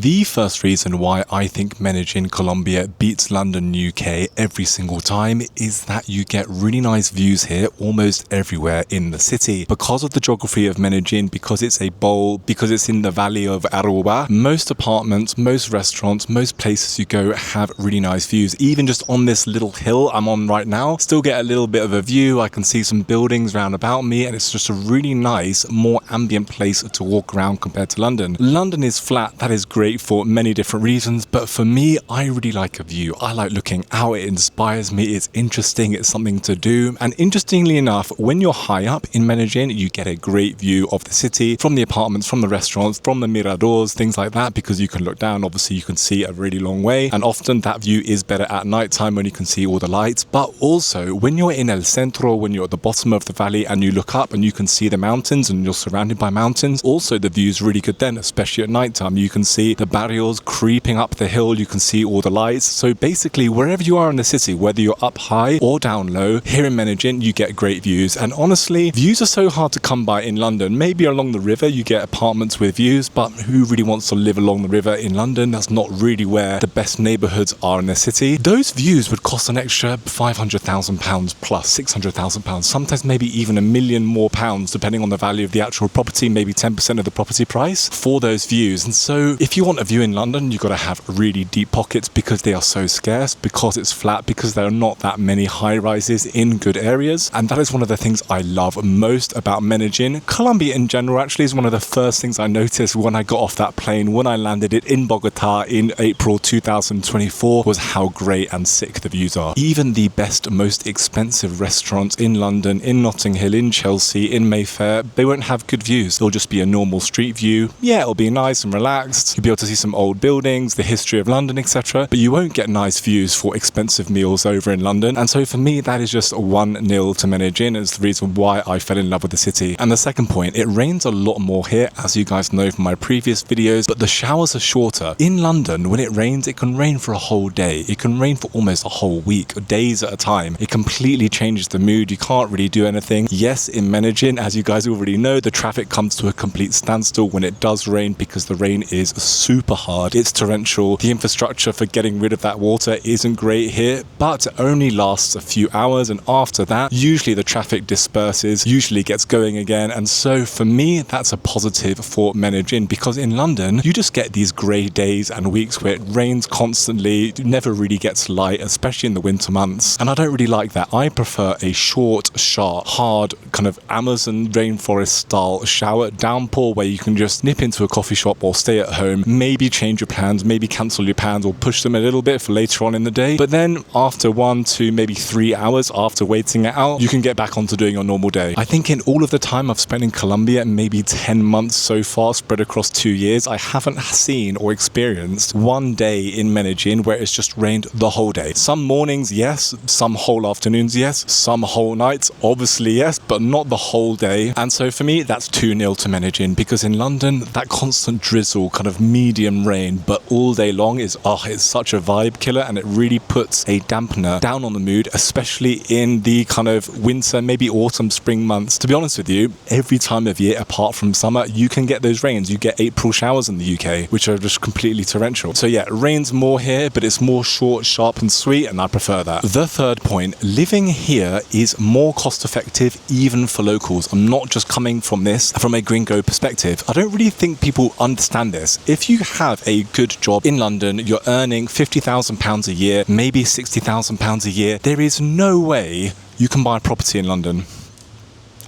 The first reason why I think Medellín, Colombia beats London, UK every single time is that you get really nice views here almost everywhere in the city. Because of the geography of Medellín, because it's a bowl, because it's in the valley of Aruba, most apartments, most restaurants, most places you go have really nice views. Even just on this little hill I'm on right now, still get a little bit of a view. I can see some buildings round about me, and it's just a really nice, more ambient place to walk around compared to London. London is flat, that is great for many different reasons, but for me, I really like a view. I like looking out, it inspires me, it's interesting, it's something to do. And interestingly enough, when you're high up in Medellín, you get a great view of the city, from the apartments, from the restaurants, from the miradors, things like that, because you can look down, obviously you can see a really long way, and often that view is better at night time when you can see all the lights. But also, when you're in El Centro, when you're at the bottom of the valley and you look up and you can see the mountains and you're surrounded by mountains, also the view is really good then, especially at night time. You can see the barrios creeping up the hill, you can see all the lights. So basically, wherever you are in the city, whether you're up high or down low, here in Medellín, you get great views. And honestly, views are so hard to come by in London. Maybe along the river, you get apartments with views, but who really wants to live along the river in London? That's not really where the best neighborhoods are in the city. Those views would cost an extra £500,000 plus £600,000, sometimes maybe even £1 million more, depending on the value of the actual property, maybe 10% of the property price for those views. And so if you want a view in London, you've got to have really deep pockets because they are so scarce, because it's flat, because there are not that many high rises in good areas. And that is one of the things I love most about Medellín. Colombia in general actually is one of the first things I noticed when I got off that plane, when I landed it in Bogota in April 2024, was how great and sick the views are. Even the best, most expensive restaurants in London, in Notting Hill, in Chelsea, in Mayfair, they won't have good views. They'll just be a normal street view. Yeah, it'll be nice and relaxed. You'll be able to see some old buildings, the history of London, etc. But you won't get nice views for expensive meals over in London. And so for me, that is just 1-0 to Medellín. It's the reason why I fell in love with the city. And the second point, it rains a lot more here, as you guys know from my previous videos, but the showers are shorter. In London, when it rains, it can rain for a whole day. It can rain for almost a whole week, days at a time. It completely changes the mood. You can't really do anything. Yes, in Medellín, as you guys already know, the traffic comes to a complete standstill when it does rain because the rain is super hard. It's torrential. The infrastructure for getting rid of that water isn't great here, but it only lasts a few hours, and after that, usually the traffic disperses, usually gets going again. And so for me, that's a positive for Medellín, because in London, you just get these grey days and weeks where it rains constantly. It never really gets light, especially in the winter months. And I don't really like that. I prefer a short, sharp, hard, kind of Amazon rainforest style shower downpour where you can just nip into a coffee shop or stay at home, maybe change your plans, maybe cancel your plans or push them a little bit for later on in the day. But then after 1 to maybe 3 hours after waiting it out, you can get back onto doing your normal day. I think in all of the time I've spent in Colombia, maybe 10 months so far spread across 2 years, I haven't seen or experienced one day in Medellín where it's just rained the whole day. Some mornings, yes. Some whole afternoons, yes. Some whole nights, obviously, yes, but not the whole day. And so for me, that's 2-0 to Medellín, because in London, that constant drizzle, kind of medium rain, but all day long is, it's such a vibe killer, and it really puts a dampener down on the mood, especially in the kind of winter, maybe autumn, spring months. To be honest with you, every time of year, apart from summer, you can get those rains. You get April showers in the UK, which are just completely torrential. So yeah, it rains more here, but it's more short, sharp and sweet, and I prefer that. The third point, living here is more cost effective even for locals. I'm not just coming from this from a gringo perspective. I don't really think people understand this. If you have a good job in London, you're earning £50,000 a year, maybe £60,000 a year, there is no way you can buy a property in London.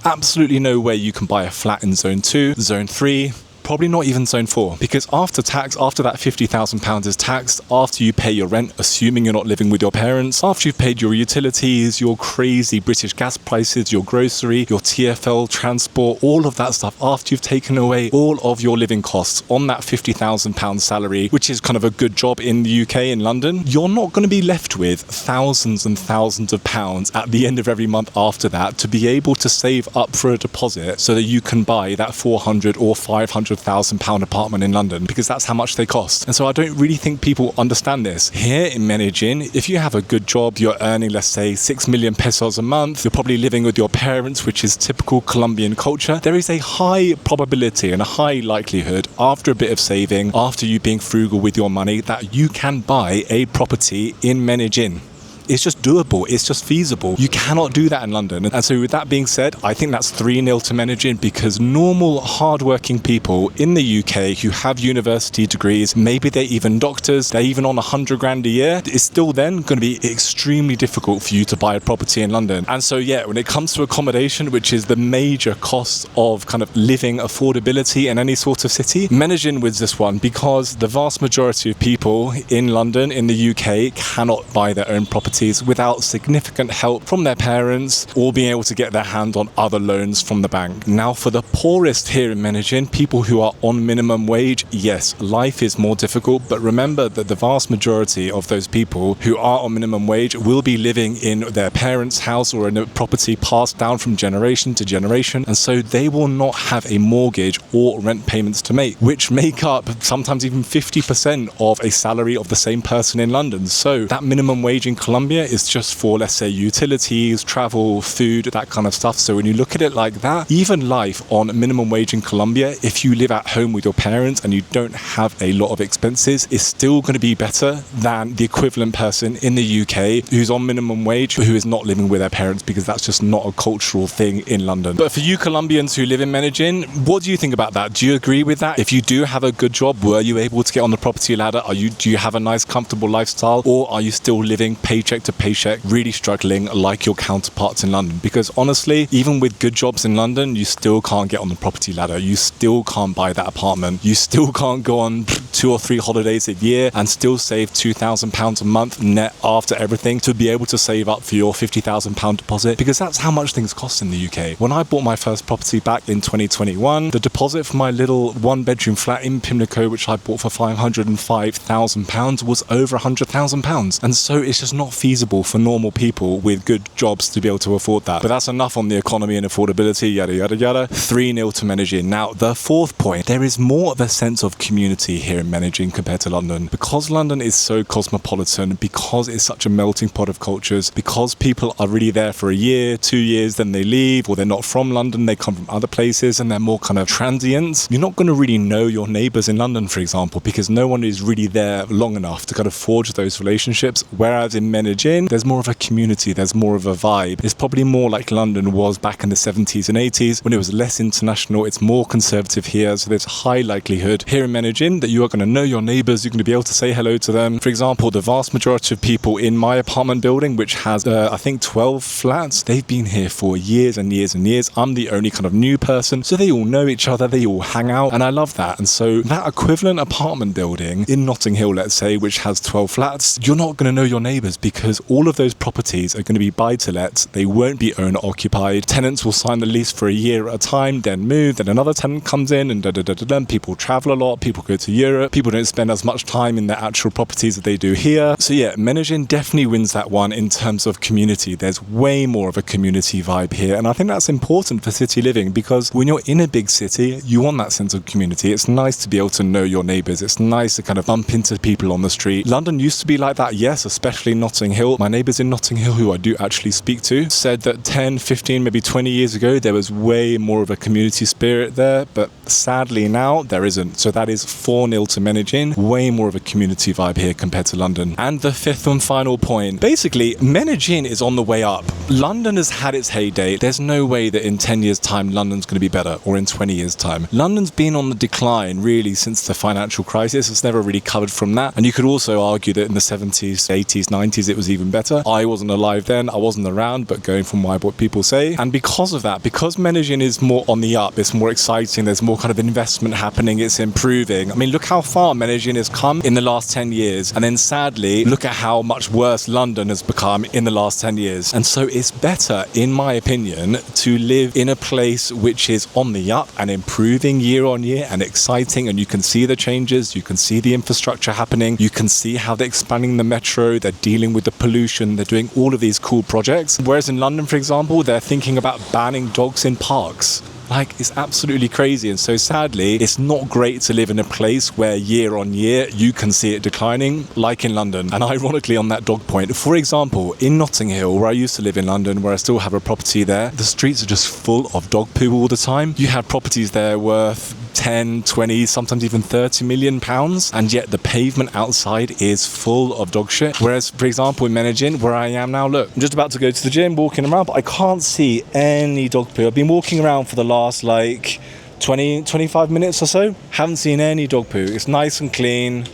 Absolutely no way you can buy a flat in Zone 2, Zone 3, probably not even Zone 4, because after tax, after that £50,000 is taxed, after you pay your rent, assuming you're not living with your parents, after you've paid your utilities, your crazy British gas prices, your grocery, your TfL, transport, all of that stuff, after you've taken away all of your living costs on that £50,000 salary, which is kind of a good job in the UK, in London, you're not going to be left with thousands and thousands of pounds at the end of every month after that to be able to save up for a deposit so that you can buy that £400 or £500 £300,000 apartment in London, because that's how much they cost. And so I don't really think people understand this. Here in Medellin, if you have a good job, you're earning, let's say, 6 million pesos a month, you're probably living with your parents, which is typical Colombian culture. There is a high probability and a high likelihood, after a bit of saving, after you being frugal with your money, that you can buy a property in Medellin. It's just doable. It's just feasible. You cannot do that in London. And so with that being said, I think that's 3-0 to Medellin, because normal, hardworking people in the UK who have university degrees, maybe they're even doctors, they're even on 100 grand a year, it's still then going to be extremely difficult for you to buy a property in London. And so, yeah, when it comes to accommodation, which is the major cost of kind of living affordability in any sort of city, Medellin wins this one, because the vast majority of people in London, in the UK, cannot buy their own property without significant help from their parents or being able to get their hand on other loans from the bank. Now, for the poorest here in Medellin, people who are on minimum wage, yes, life is more difficult, but remember that the vast majority of those people who are on minimum wage will be living in their parents' house or in a property passed down from generation to generation, and so they will not have a mortgage or rent payments to make, which make up sometimes even 50% of a salary of the same person in London. So that minimum wage in Colombia is just for, let's say, utilities, travel, food, that kind of stuff. So when you look at it like that, even life on minimum wage in Colombia, if you live at home with your parents and you don't have a lot of expenses, is still going to be better than the equivalent person in the UK who's on minimum wage but who is not living with their parents, because that's just not a cultural thing in London. But for you Colombians who live in Medellin, what do you think about that? Do you agree with that? If you do have a good job, were you able to get on the property ladder? Do you have a nice, comfortable lifestyle, or are you still living paycheck to paycheck, really struggling like your counterparts in London? Because honestly, even with good jobs in London, you still can't get on the property ladder. You still can't buy that apartment. You still can't go on 2 or 3 holidays a year and still save £2,000 a month net after everything to be able to save up for your £50,000 deposit, because that's how much things cost in the UK. When I bought my first property back in 2021, the deposit for my little 1-bedroom flat in Pimlico, which I bought for £505,000, was over £100,000. And so it's just not feasible for normal people with good jobs to be able to afford that. But that's enough on the economy and affordability, yada yada yada. 3-0 to Medellin. Now, the fourth point, there is more of a sense of community here in Medellin compared to London. Because London is so cosmopolitan, because it's such a melting pot of cultures, because people are really there for a year, 2 years, then they leave, or they're not from London, they come from other places and they're more kind of transients. You're not going to really know your neighbours in London, for example, because no one is really there long enough to kind of forge those relationships. Whereas in Medellin, there's more of a community, there's more of a vibe. It's probably more like London was back in the 70s and 80s when it was less international. It's more conservative here, so there's a high likelihood here in Medellin that you are going to know your neighbours, you're going to be able to say hello to them. For example, the vast majority of people in my apartment building, which has I think 12 flats, they've been here for years and years and years. I'm the only kind of new person, so they all know each other, they all hang out, and I love that. And so that equivalent apartment building in Notting Hill, let's say, which has 12 flats, you're not going to know your neighbours, because all of those properties are going to be buy-to-lets. They won't be owner-occupied. Tenants will sign the lease for a year at a time, then move, then another tenant comes in, and people travel a lot, people go to Europe, people don't spend as much time in their actual properties that they do here. So yeah, Medellin definitely wins that one in terms of community. There's way more of a community vibe here, and I think that's important for city living, because when you're in a big city, you want that sense of community. It's nice to be able to know your neighbours. It's nice to kind of bump into people on the street. London used to be like that, yes, especially Notting Hill. My neighbours in Notting Hill, who I do actually speak to, said that 10, 15, maybe 20 years ago, there was way more of a community spirit there, but sadly now there isn't. So that is 4-0 to Medellin. Way more of a community vibe here compared to London. And the fifth and final point, basically, Medellin is on the way up. London has had its heyday. There's no way that in 10 years' time London's going to be better, or in 20 years' time. London's been on the decline really since the financial crisis. It's never really covered from that. And you could also argue that in the 70s, 80s, 90s it was even better. I wasn't alive then, I wasn't around, but going from what people say. And because of that, because Medellin is more on the up, it's more exciting, there's more kind of investment happening, it's improving. I mean, look how far Medellin has come in the last 10 years. And then sadly, look at how much worse London has become in the last 10 years. And so it's better, in my opinion, to live in a place which is on the up and improving year on year and exciting, and you can see the changes, you can see the infrastructure happening, you can see how they're expanding the metro, they're dealing with the pollution, they're doing all of these cool projects. Whereas in London, for example, they're thinking about banning dogs in parks. Like, it's absolutely crazy. And so sadly, it's not great to live in a place where year on year you can see it declining, like in London. And ironically, on that dog point, for example, in Notting Hill, where I used to live in London, where I still have a property there, the streets are just full of dog poo all the time. You have properties there worth 10, 20, sometimes even 30 million pounds, and yet the pavement outside is full of dog shit. Whereas, for example, in Medellin, where I am now, look, I'm just about to go to the gym, walking around, but I can't see any dog poo. I've been walking around for the last like 25 minutes or so. Haven't seen any dog poo. It's nice and clean.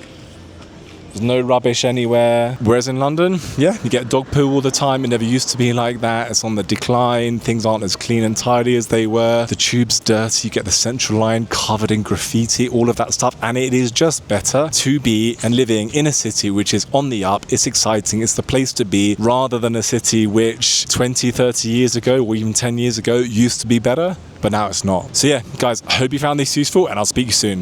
There's no rubbish anywhere. Whereas in London, yeah, you get dog poo all the time. It never used to be like that. It's on the decline. Things aren't as clean and tidy as they were. The tube's dirty. You get the central line covered in graffiti, all of that stuff. And it is just better to be and living in a city which is on the up. It's exciting. It's the place to be, rather than a city which 20, 30 years ago or even 10 years ago used to be better, but now it's not. So yeah, guys, I hope you found this useful, and I'll speak to you soon.